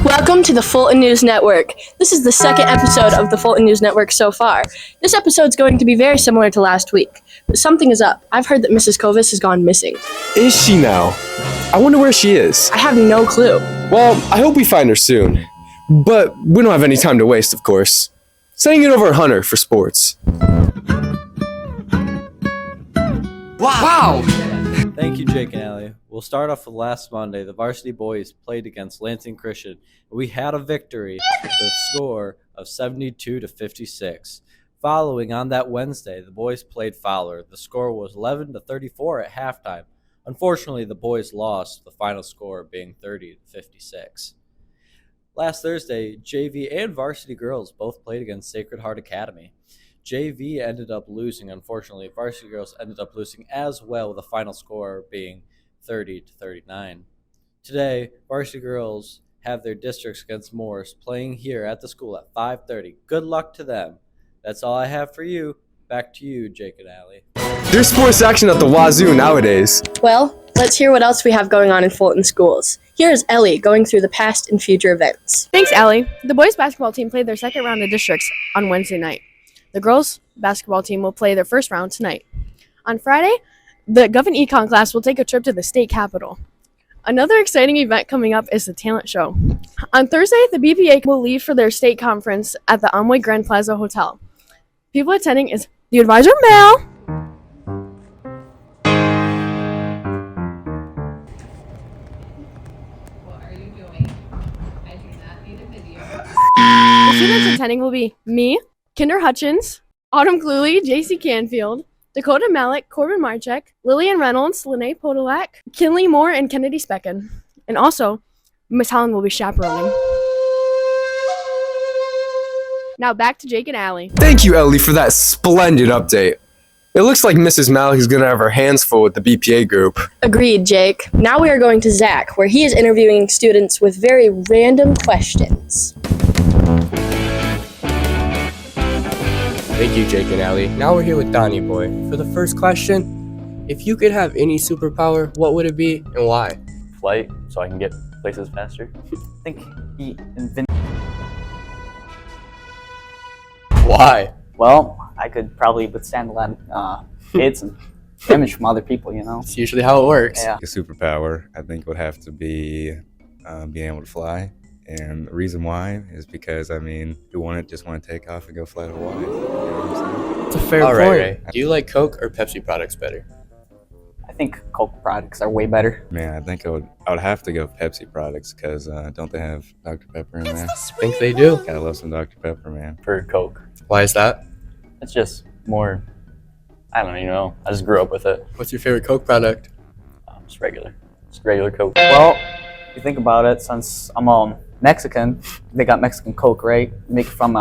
Welcome to the Fulton News Network. This is the second episode of the Fulton News Network so far. This episode's going to be very similar to last week, but something is up. I've heard that Mrs. Kovis has gone missing. Is she now? I wonder where she is. I have no clue. Well, I hope we find her soon. But we don't have any time to waste, of course. Sending it over to Hunter for sports. Wow! Thank you, Jake and Allie. We'll start off with last Monday. The varsity boys played against Lansing Christian. We had a victory with a score of 72-56. Following on that Wednesday, the boys played Fowler. The score was 11-34 at halftime. Unfortunately, the boys lost, the final score being 30-56. Last Thursday, JV and varsity girls both played against Sacred Heart Academy. JV ended up losing. Unfortunately, varsity girls ended up losing as well, with the final score being 30-39. Today, varsity girls have their districts against Morris playing here at the school at 5:30. Good luck to them. That's all I have for you. Back to you, Jake and Allie. There's sports action at the wazoo nowadays. Well, let's hear what else we have going on in Fulton schools. Here's Ellie going through the past and future events. Thanks, Allie. The boys basketball team played their second round of districts on Wednesday night. The girls basketball team will play their first round tonight. On Friday, the Gov and Econ class will take a trip to the state capitol. Another exciting event coming up is the talent show. On Thursday, the BPA will leave for their state conference at the Amway Grand Plaza Hotel. People attending is the advisor Mel, What are you doing? I do not need a video. the students attending will be me, Kinder Hutchins, Autumn Cluley, JC Canfield, Dakota Malik, Corbin Marchek, Lillian Reynolds, Lene Podolak, Kinley Moore, and Kennedy Specken. And also, Miss Holland will be chaperoning. Now back to Jake and Allie. Thank you, Ellie, for that splendid update. It looks like Mrs. Malik is going to have her hands full with the BPA group. Agreed, Jake. Now we are going to Zach, where he is interviewing students with very random questions. Thank you, Jake and Allie. Now we're here with Donnie Boy. For the first question, if you could have any superpower, what would it be and why? Flight, so I can get places faster. I think he invented. Why? Well, I could probably withstand a lot of hits and damage from other people, you know? It's usually how it works. Yeah. A superpower, I think, would have to be being able to fly. And the reason why is because, I mean, who just want to take off and go fly to Hawaii? You know what I'm saying? It's a fair point. Right. Do you like Coke or Pepsi products better? I think Coke products are way better. Man, I think I would have to go Pepsi products because don't they have Dr. Pepper in there? I think they do. Gotta love some Dr. Pepper, man. For Coke. Why is that? It's just more, I don't know, I just grew up with it. What's your favorite Coke product? Just regular Coke. Well, if you think about it, since I'm Mexican, they got Mexican Coke, right? Make it from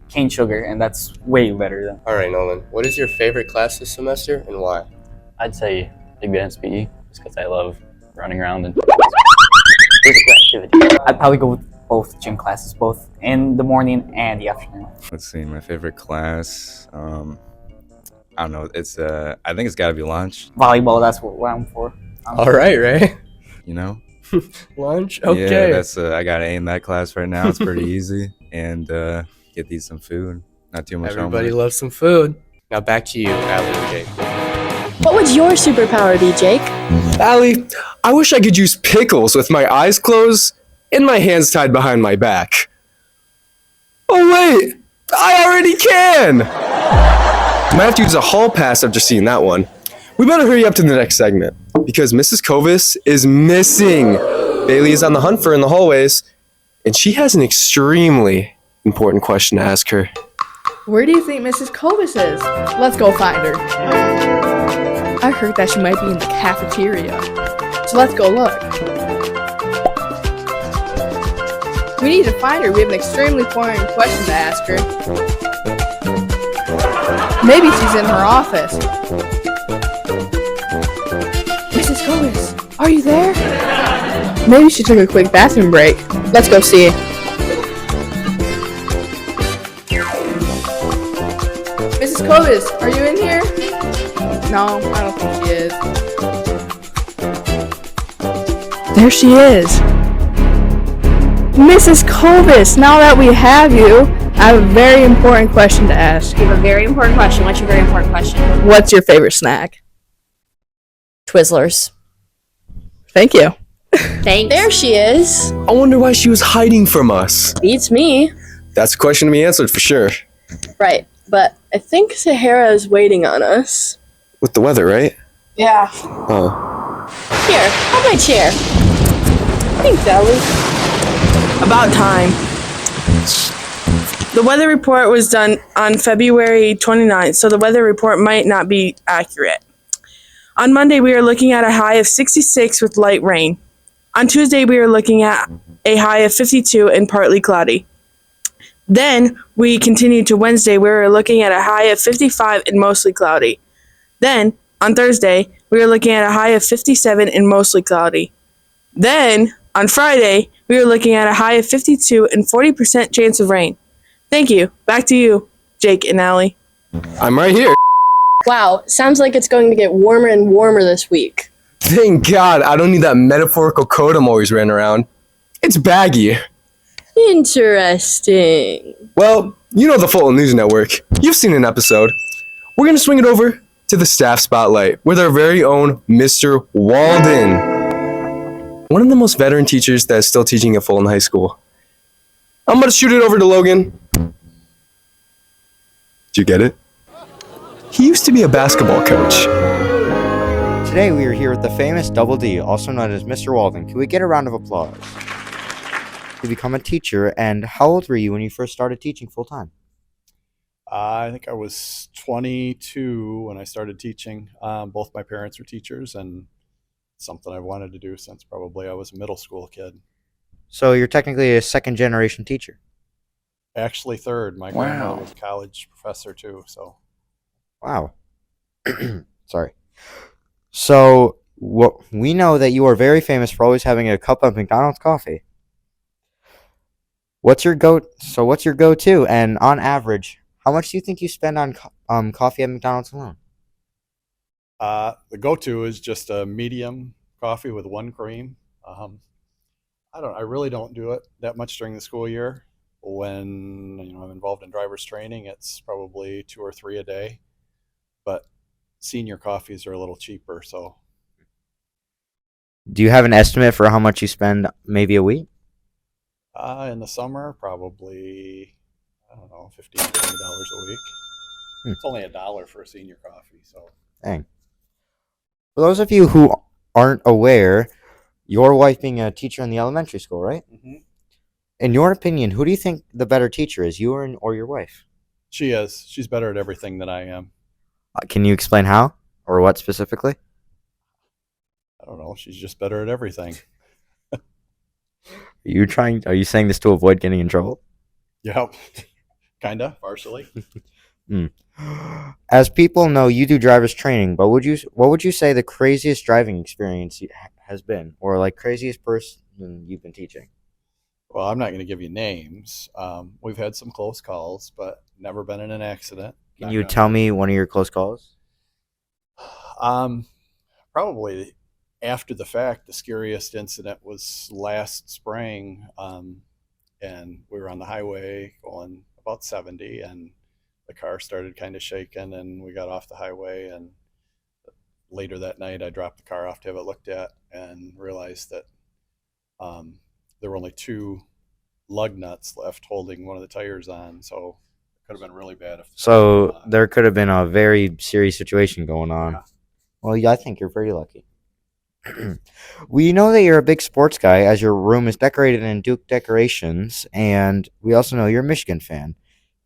cane sugar, and that's way better than. All right, Nolan. What is your favorite class this semester and why? I'd say advanced PE, just because I love running around and physical activity. I'd probably go with both gym classes, both in the morning and the afternoon. Let's see, my favorite class. I don't know. It's I think it's got to be lunch. Volleyball, that's what I'm for. All right. You know. Lunch? Okay. Yeah, that's I got A in that class right now. It's pretty easy, and get to eat some food. Not too much. Everybody homework. loves some food. Now back to you, Allie and Jake. What would your superpower be, Jake? Allie, I wish I could use pickles with my eyes closed and my hands tied behind my back. Oh wait, I already can! Might have to use a hall pass after seeing that one. We better hurry up to the next segment, because Mrs. Kovis is missing. Bailey is on the hunt for her in the hallways, and she has an extremely important question to ask her. Where do you think Mrs. Kovis is? Let's go find her. I heard that she might be in the cafeteria, so let's go look. We need to find her. We have an extremely important question to ask her. Maybe she's in her office. Mrs. Kovis, are you there? Maybe she took a quick bathroom break. Let's go see. Mrs. Kovis, are you in here? No, I don't think she is. There she is. Mrs. Kovis, now that we have you, I have a very important question to ask. You have a very important question. What's your very important question? What's your favorite snack? Twizzlers. Thank you. Thanks. There she is. I wonder why she was hiding from us. Beats me. That's a question to be answered for sure. Right, but I think Sahara is waiting on us. With the weather, right? Yeah. Oh. Here, have my chair. Thanks, Ellie. About time. The weather report was done on February 29th, so the weather report might not be accurate. On Monday, we are looking at a high of 66 with light rain. On Tuesday, we are looking at a high of 52 and partly cloudy. Then, we continue to Wednesday, where we're looking at a high of 55 and mostly cloudy. Then, on Thursday, we are looking at a high of 57 and mostly cloudy. Then, on Friday, we are looking at a high of 52 and 40% chance of rain. Thank you. Back to you, Jake and Allie. I'm right here. Wow, sounds like it's going to get warmer and warmer this week. Thank God I don't need that metaphorical coat I'm always wearing around. It's baggy. Interesting. Well, you know the Fulton News Network. You've seen an episode. We're going to swing it over to the staff spotlight with our very own Mr. Walden. One of the most veteran teachers that is still teaching at Fulton High School. I'm going to shoot it over to Logan. Did you get it? He used to be a basketball coach. Today we are here with the famous Double D, also known as Mr. Walden. Can we get a round of applause? You become a teacher, and how old were you when you first started teaching full-time? I think I was 22 when I started teaching. Both my parents were teachers, and something I've wanted to do since probably I was a middle school kid. So you're technically a second-generation teacher. Actually, third. My grandmother was a college professor too. So. Wow. Sorry. So we know that you are very famous for always having a cup of McDonald's coffee. What's your go-to? And on average, how much do you think you spend on coffee at McDonald's alone? The go-to is just a medium coffee with 1 cream. I really don't do it that much during the school year. When I'm involved in driver's training, it's probably 2 or 3 a day. But senior coffees are a little cheaper. So, do you have an estimate for how much you spend maybe a week? In the summer, probably $15 to $20 a week. It's only $1 for a senior coffee. So, dang. For those of you who aren't aware, your wife being a teacher in the elementary school, right? Mm-hmm. In your opinion, who do you think the better teacher is, you or your wife? She is. She's better at everything than I am. Can you explain how or what specifically? I don't know. She's just better at everything. Are you saying this to avoid getting in trouble? Yep. Kinda, partially. As people know, you do driver's training, but what would you say the craziest driving experience has been, or like craziest person you've been teaching? Well, I'm not going to give you names. We've had some close calls, but never been in an accident. Can you tell me one of your close calls? Probably after the fact, the scariest incident was last spring, and we were on the highway going about 70, and the car started kind of shaking, and we got off the highway, and later that night I dropped the car off to have it looked at and realized that there were only 2 lug nuts left holding one of the tires on, so it could have been really bad. So there could have been a very serious situation going on. Yeah. Well, yeah, I think you're very lucky. We know that you're a big sports guy, as your room is decorated in Duke decorations, and we also know you're a Michigan fan.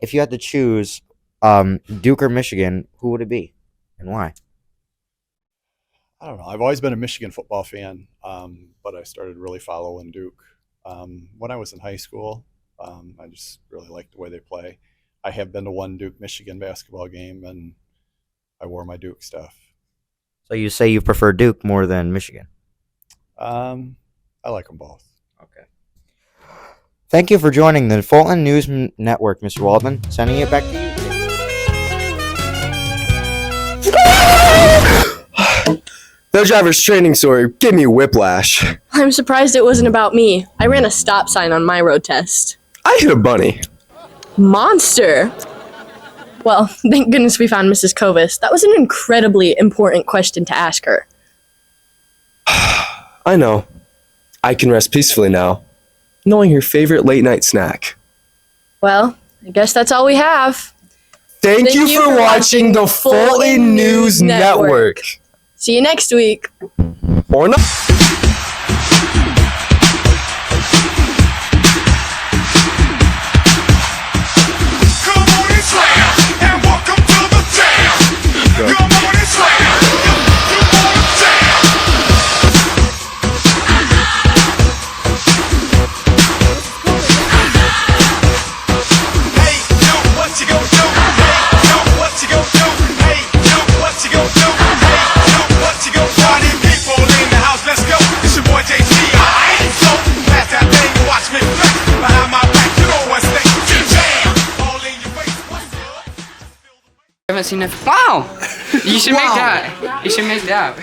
If you had to choose Duke or Michigan, who would it be, and why? I don't know. I've always been a Michigan football fan, but I started really following Duke when I was in high school. I just really liked the way they play. I have been to one Duke-Michigan basketball game, and I wore my Duke stuff. So you say you prefer Duke more than Michigan? I like them both. Okay. Thank you for joining the Fulton News Network, Mr. Waldman. Sending it back to you. The driver's training story gave me whiplash. I'm surprised it wasn't about me. I ran a stop sign on my road test. I hit a bunny. Monster! Well, thank goodness we found Mrs. Kovis. That was an incredibly important question to ask her. I know. I can rest peacefully now, knowing your favorite late night snack. Well, I guess that's all we have. Thank you for watching the Fulton News Network. See you next week. Or not. I haven't seen it. Wow! You should make that. You should make that.